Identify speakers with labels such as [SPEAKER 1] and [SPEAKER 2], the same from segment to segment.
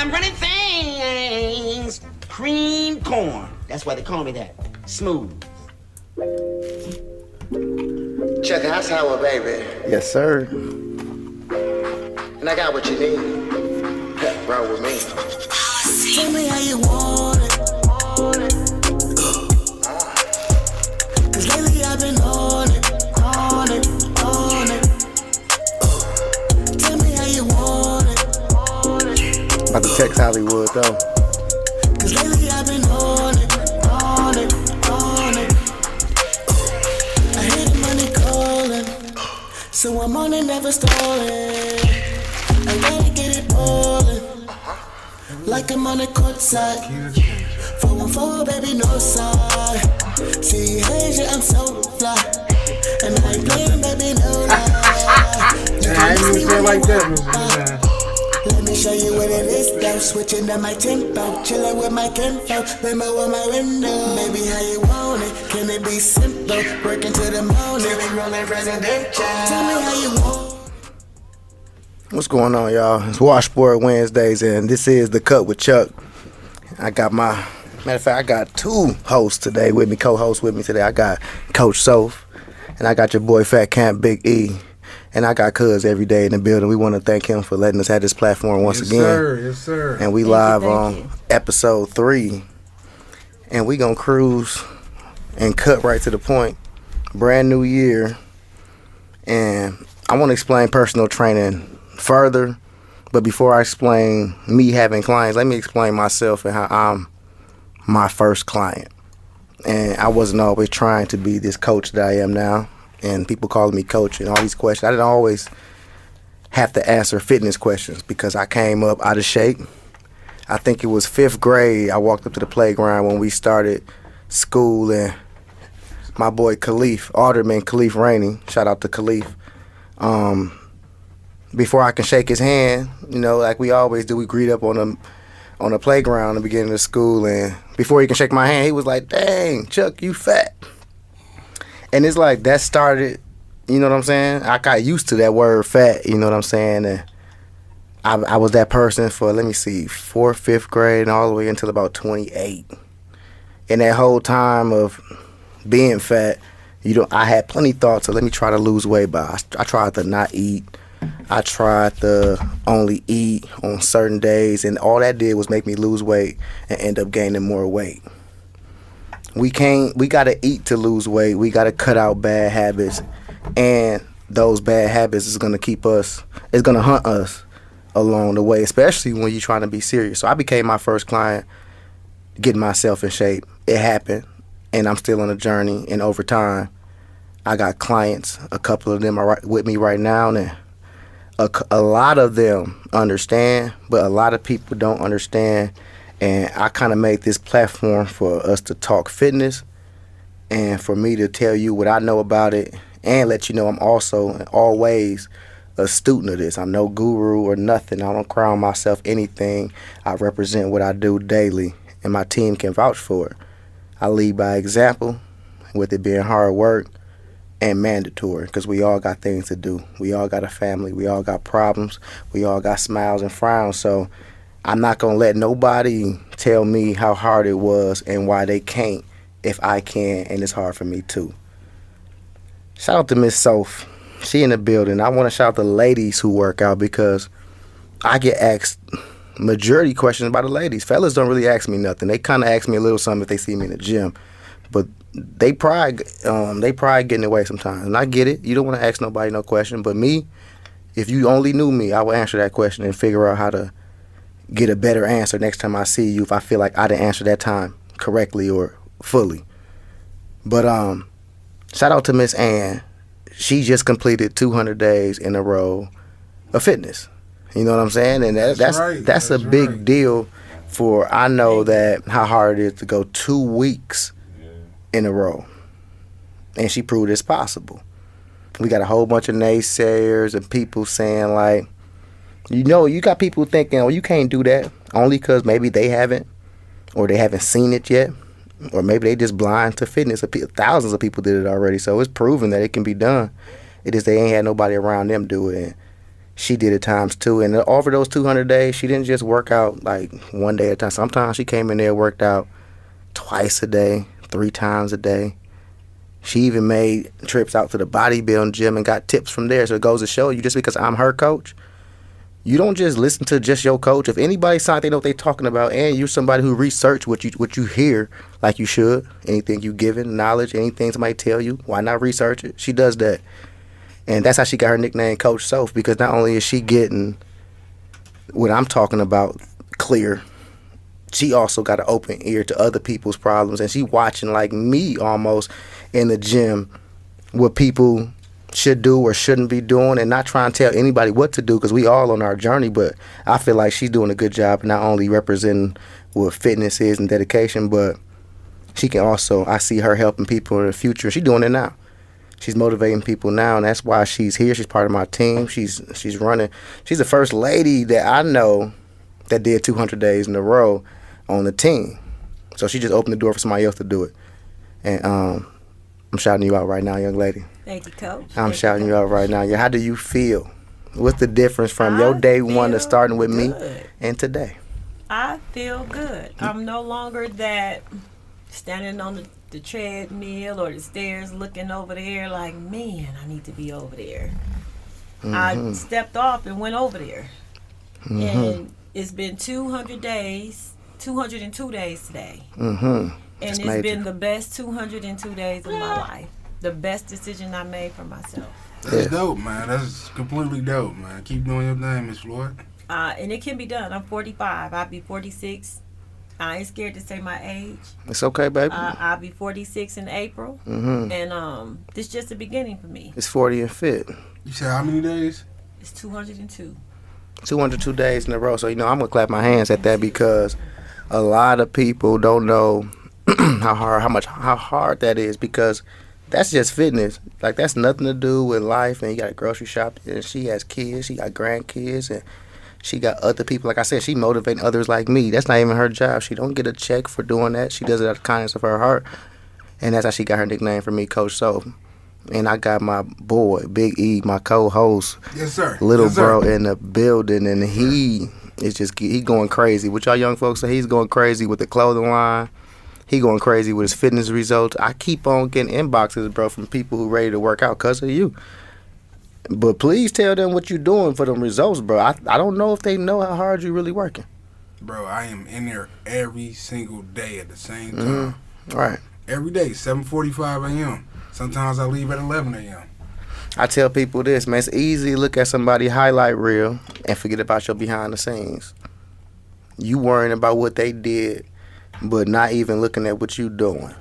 [SPEAKER 1] I'm running things. Cream corn. That's why they call me that. Smooth.
[SPEAKER 2] Check the house sour, baby.
[SPEAKER 3] Yes, sir.
[SPEAKER 2] And I got what you need. Roll with me.
[SPEAKER 4] Tell me how you want it. Cause lately I've been on it. Tell me how you want it.
[SPEAKER 3] About to text Hollywood, though.
[SPEAKER 4] Cause lately I've been on it. I hear the money calling, so I'm on it, never stalling. I gotta get it ballin', like I'm on the court side. 414, baby, no side. See, Asia, I'm so fly, and I ain't playing, baby, no lie. You
[SPEAKER 5] I
[SPEAKER 4] can
[SPEAKER 5] ain't
[SPEAKER 4] see
[SPEAKER 5] even say
[SPEAKER 4] what
[SPEAKER 5] like
[SPEAKER 4] you
[SPEAKER 5] that,
[SPEAKER 4] want. Let me show you what it is, though. Switching up my tempo, chilling with my kinfo, limo on my window. Baby, how you want it? Can it be simple? Working to the morning, rolling presidential. Tell me how you want.
[SPEAKER 3] What's going on, y'all? It's Washboard Wednesdays, and this is The Cut with Chuck. I got matter of fact, I got two hosts today with me, co-hosts with me today. I got Coach Soph, and I got your boy Fat Camp Big E. And I got Cuz every day in the building. We want to thank him for letting us have this platform once again.
[SPEAKER 5] Yes, sir.
[SPEAKER 3] And we live on episode 3. And we gonna cruise and cut right to the point. Brand new year. And I want to explain personal training further. But before I explain me having clients, let me explain myself and how I'm my first client. And I wasn't always trying to be this coach that I am now. And people calling me coach and all these questions. I didn't always have to answer fitness questions because I came up out of shape. I think it was 5th grade. I walked up to the playground when we started school, and my boy Khalif, Alderman Khalif Rainey, shout out to Khalif. Before I can shake his hand, you know, like we always do, we greet up on the playground in the beginning of school, and before he can shake my hand, he was like, "Dang, Chuck, you fat." And it's like that started, you know what I'm saying? I got used to that word fat, you know what I'm saying? And I was that person for, 4th, 5th grade and all the way until about 28. And that whole time of being fat, I had plenty of thoughts of let me try to lose weight, but I tried to not eat. I tried to only eat on certain days, and all that did was make me lose weight and end up gaining more weight. We gotta eat to lose weight. We gotta cut out bad habits, and those bad habits is gonna hunt us along the way, especially when you're trying to be serious. So I became my first client, getting myself in shape. It happened, and I'm still on a journey, and over time, I got clients. A couple of them are with me right now, and a lot of them understand, but a lot of people don't understand. And I kind of made this platform for us to talk fitness and for me to tell you what I know about it and let you know I'm also always a student of this. I'm no guru or nothing. I don't crown myself anything. I represent what I do daily, and my team can vouch for it. I lead by example, with it being hard work and mandatory, because we all got things to do. We all got a family. We all got problems. We all got smiles and frowns. So I'm not going to let nobody tell me how hard it was and why they can't if I can, and it's hard for me too. Shout out to Miss Soph. She in the building. I want to shout out the ladies who work out because I get asked majority questions by the ladies. Fellas don't really ask me nothing. They kind of ask me a little something if they see me in the gym. But they pride getting away sometimes. And I get it. You don't want to ask nobody no question. But me, if you only knew me, I would answer that question and figure out how to get a better answer next time I see you if I feel like I didn't answer that time correctly or fully. But shout out to Miss Ann. She just completed 200 days in a row of fitness. You know what I'm saying? And that's a big deal for, I know that how hard it is to go 2 weeks in a row. And she proved it's possible. We got a whole bunch of naysayers and people saying like, you know, you got people thinking, oh, you can't do that only because maybe they haven't or they haven't seen it yet. Or maybe they just blind to fitness. Thousands of people did it already. So it's proven that it can be done. It is they ain't had nobody around them do it. And she did it times two. And over those 200 days, she didn't just work out like one day at a time. Sometimes she came in there, worked out twice a day, 3 times a day. She even made trips out to the bodybuilding gym and got tips from there. So it goes to show you, just because I'm her coach, you don't just listen to just your coach. If anybody sounds like they know what they're talking about, and you're somebody who research what you hear like you should, anything you given, knowledge, anything somebody tell you, why not research it? She does that. And that's how she got her nickname Coach Soph, because not only is she getting what I'm talking about clear, she also got an open ear to other people's problems, and she watching like me almost in the gym what people should do or shouldn't be doing, and not trying to tell anybody what to do, because we all on our journey. But I feel like she's doing a good job, not only representing what fitness is and dedication, but she can also, I see her helping people in the future. She's doing it now. She's motivating people now, and that's why she's here. She's part of my team. She's running. She's the first lady that I know that did 200 days in a row on the team. So she just opened the door for somebody else to do it. And I'm shouting you out right now, young lady.
[SPEAKER 5] Thank you, Coach.
[SPEAKER 3] I'm shouting you out right now. How do you feel? What's the difference from your day one to starting with me and today?
[SPEAKER 5] I feel good. I'm no longer that standing on the treadmill or the stairs looking over there like, man, I need to be over there. I stepped off and went over there. And it's been 200 days, 202 days today. And
[SPEAKER 3] That's
[SPEAKER 5] it's
[SPEAKER 3] major.
[SPEAKER 5] been the best 202 days of my life. The best decision I made for myself.
[SPEAKER 6] That's dope, man. That's completely dope, man. Keep doing your thing, Miss Floyd.
[SPEAKER 5] And it can be done. I'm 45. I'll be 46. I ain't scared to say my age.
[SPEAKER 3] It's okay, baby.
[SPEAKER 5] I'll be 46 in April. And this is just the beginning for me.
[SPEAKER 3] It's 40 and fit.
[SPEAKER 6] You said how many days?
[SPEAKER 5] It's 202.
[SPEAKER 3] 202 days in a row. So, I'm going to clap my hands at that, because a lot of people don't know how hard that is, because that's just fitness. Like, that's nothing to do with life. And you got a grocery shop, and she has kids, she got grandkids, and she got other people. Like I said, she motivating others like me. That's not even her job. She don't get a check for doing that. She does it out of the kindness of her heart. And that's how she got her nickname for me, Coach Soph. And I got my boy, Big E, my co-host,
[SPEAKER 6] Yes, sir.
[SPEAKER 3] little
[SPEAKER 6] Yes, sir.
[SPEAKER 3] bro in the building, and he going crazy. What y'all young folks say, he's going crazy with the clothing line. He going crazy with his fitness results. I keep on getting inboxes, bro, from people who ready to work out because of you. But please tell them what you're doing for them results, bro. I don't know if they know how hard you really working.
[SPEAKER 6] Bro, I am in there every single day at the same time.
[SPEAKER 3] Right.
[SPEAKER 6] Every day, 7:45 a.m. Sometimes I leave at 11 a.m.
[SPEAKER 3] I tell people this, man. It's easy to look at somebody highlight reel and forget about your behind the scenes. You worrying about what they did, but not even looking at what you doing.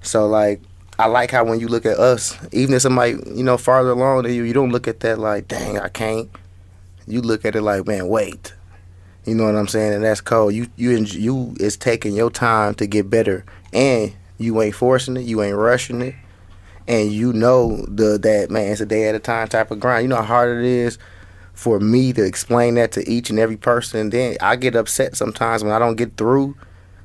[SPEAKER 3] So, like, I like how when you look at us, even if somebody, farther along than you, you don't look at that like, dang, I can't. You look at it like, man, wait. You know what I'm saying? And that's cool. You is taking your time to get better, and you ain't forcing it, you ain't rushing it, and that, man, it's a day at a time type of grind. You know how hard it is for me to explain that to each and every person, and then I get upset sometimes when I don't get through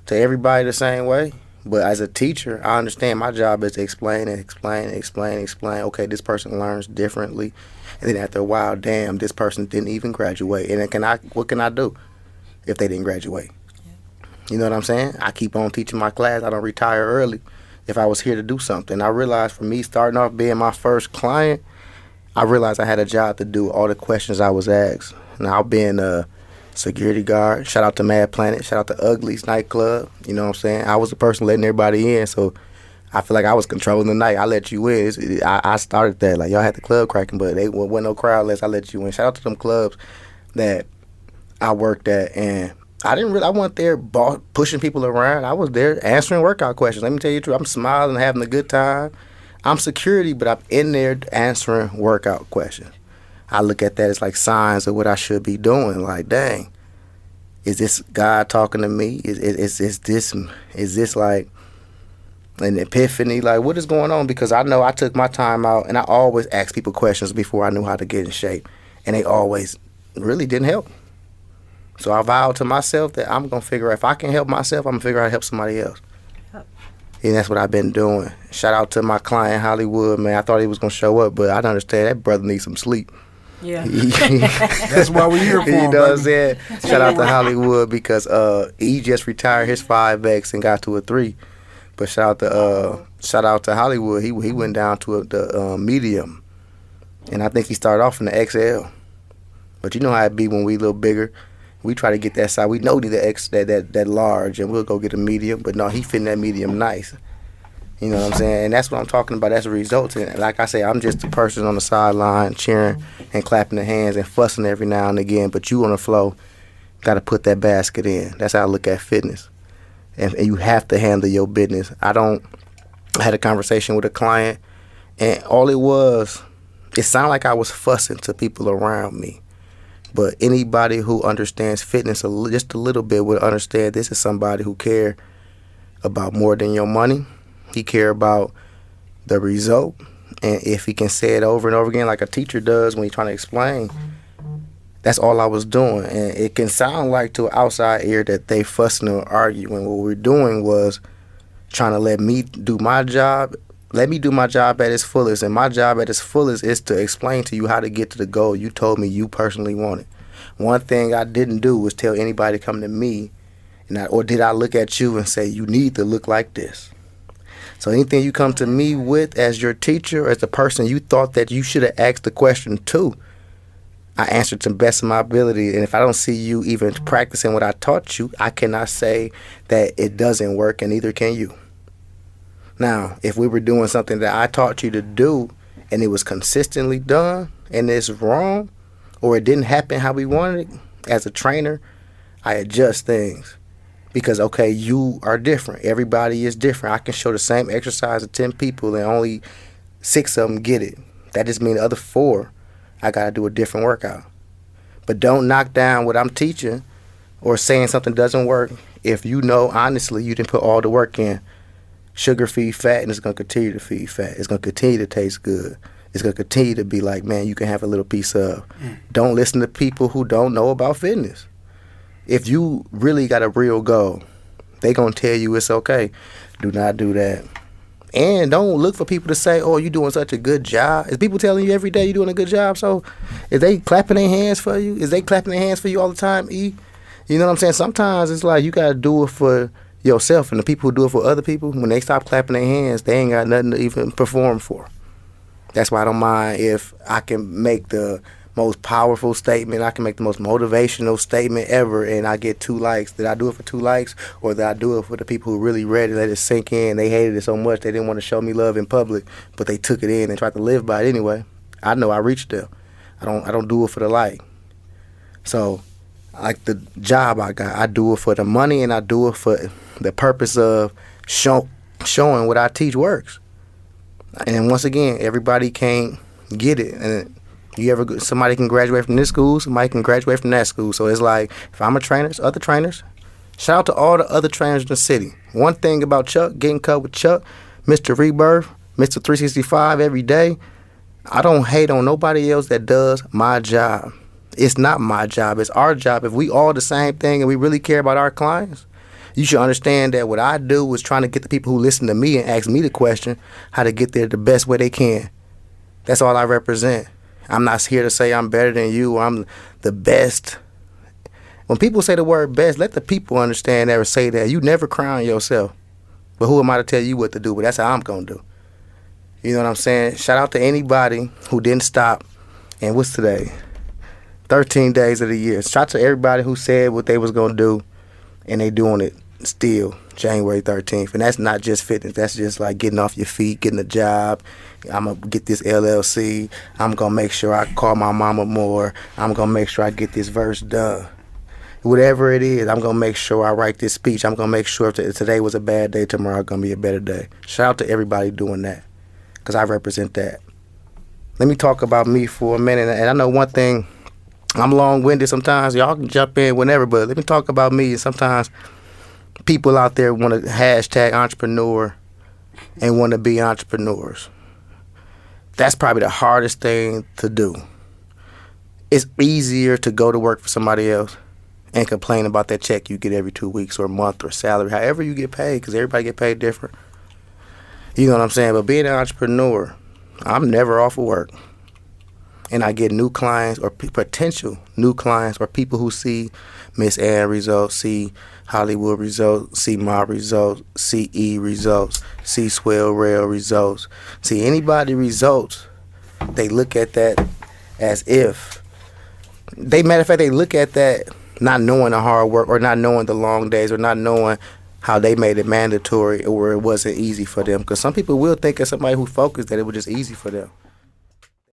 [SPEAKER 3] to everybody the same way. But as a teacher, I understand my job is to explain. Okay, this person learns differently. And then after a while, damn, this person didn't even graduate. And then what can I do if they didn't graduate? You know what I'm saying? I keep on teaching my class. I don't retire early if I was here to do something. I realized for me, starting off being my first client, I realized I had a job to do all the questions I was asked. Now, being a security guard, shout out to Mad Planet, shout out to Ugly's nightclub, you know what I'm saying? I was the person letting everybody in, so I feel like I was controlling the night. I let you in. I started that. Like, y'all had the club cracking, but they wasn't no crowd unless I let you in. Shout out to them clubs that I worked at, and I wasn't there pushing people around. I was there answering workout questions. Let me tell you the truth. I'm smiling, having a good time. I'm security, but I'm in there answering workout questions. I look at that as like signs of what I should be doing. Like, dang, is this God talking to me? Is this like an epiphany? Like, what is going on? Because I know I took my time out, and I always ask people questions before I knew how to get in shape, and they always really didn't help. So I vowed to myself that I'm gonna figure out, if I can help myself, I'm gonna figure out how to help somebody else. And that's what I've been doing. Shout out to my client Hollywood, man. I thought he was gonna show up, but I don't understand, that brother needs some sleep.
[SPEAKER 5] Yeah.
[SPEAKER 6] That's why we here for
[SPEAKER 3] You
[SPEAKER 6] him,
[SPEAKER 3] know what I'm
[SPEAKER 6] baby.
[SPEAKER 3] saying? Shout out to Hollywood because he just retired his 5X and got to a 3. But shout out to Hollywood. He went down to the medium, and I think he started off in the XL. But you know how it be when we a little bigger. We try to get that side. We know the X that large, and we'll go get a medium. But no, he fitting that medium nice. You know what I'm saying? And that's what I'm talking about. That's the results. And like I say, I'm just the person on the sideline cheering and clapping the hands and fussing every now and again. But you on the flow, got to put that basket in. That's how I look at fitness. And you have to handle your business. I had a conversation with a client, and all it sounded like I was fussing to people around me. But anybody who understands fitness just a little bit would understand this is somebody who care about more than your money. He care about the result. And if he can say it over and over again like a teacher does when he's trying to explain, that's all I was doing. And it can sound like to an outside ear that they fussing or arguing. What we're doing was trying to let me do my job. Let me do my job at its fullest. And my job at its fullest is to explain to you how to get to the goal you told me you personally wanted. One thing I didn't do was tell anybody to come to me, or did I look at you and say, you need to look like this. So anything you come to me with as your teacher, or as the person you thought that you should have asked the question to, I answered to the best of my ability. And if I don't see you even practicing what I taught you, I cannot say that it doesn't work, and neither can you. Now, if we were doing something that I taught you to do and it was consistently done and it's wrong or it didn't happen how we wanted it, as a trainer, I adjust things because, okay, you are different. Everybody is different. I can show the same exercise to 10 people and only 6 of them get it. That just means the other 4, I got to do a different workout. But don't knock down what I'm teaching or saying something doesn't work if you know, honestly, you didn't put all the work in. Sugar feed fat, and it's going to continue to feed fat. It's going to continue to taste good. It's going to continue to be like, man, you can have a little piece of. Don't listen to people who don't know about fitness. If you really got a real goal, they going to tell you it's okay. Do not do that. And don't look for people to say, oh, you're doing such a good job. Is people telling you every day you're doing a good job? So is they clapping their hands for you? Is they clapping their hands for you all the time, E? You know what I'm saying? Sometimes it's like you got to do it for yourself, and the people who do it for other people, when they stop clapping their hands, they ain't got nothing to even perform for. That's why I don't mind if I can make the most powerful statement, I can make the most motivational statement ever, and I get 2 likes. Did I do it for 2 likes, or did I do it for the people who really read it, let it sink in? They hated it so much they didn't want to show me love in public, but they took it in and tried to live by it anyway. I know I reached there. I don't do it for the like. So, like the job I got, I do it for the money, and I do it for the purpose of showing what I teach works. And once again, everybody can't get it. And somebody can graduate from this school, somebody can graduate from that school. So it's like, if I'm a trainer, it's other trainers. Shout out to all the other trainers in the city. One thing about Chuck, getting cut with Chuck, Mr. Rebirth, Mr. 365 every day, I don't hate on nobody else that does my job. It's not my job, it's our job. If we all the same thing and we really care about our clients, you should understand that what I do is trying to get the people who listen to me and ask me the question how to get there the best way they can. That's all I represent. I'm not here to say I'm better than you or I'm the best. When people say the word best, let the people understand that or say that. You never crown yourself. But who am I to tell you what to do? But that's how I'm going to do. You know what I'm saying? Shout out to anybody who didn't stop. And what's today? 13 days of the year. Shout out to everybody who said what they was going to do and they doing it still January 13th. And that's not just fitness. That's just like getting off your feet, getting a job. I'm going to get this LLC. I'm going to make sure I call my mama more. I'm going to make sure I get this verse done. Whatever it is, I'm going to make sure I write this speech. I'm going to make sure if today was a bad day, tomorrow going to be a better day. Shout out to everybody doing that because I represent that. Let me talk about me for a minute. And I know one thing, I'm long-winded sometimes. Y'all can jump in whenever, but let me talk about me. Sometimes people out there want to hashtag entrepreneur and want to be entrepreneurs. That's probably the hardest thing to do. It's easier to go to work for somebody else and complain about that check you get every 2 weeks or a month or salary, however you get paid, because everybody get paid different. You know what I'm saying? But being an entrepreneur, I'm never off of work. and I get new clients or potential new clients or people who see Miss Ann results, see Hollywood results, see my results, see E results, see Swell Rail results, see anybody results, they look at that as if matter of fact, they look at that not knowing the hard work or not knowing the long days or not knowing how they made it mandatory or it wasn't easy for them. Because some people will think of somebody who focused that it was just easy for them.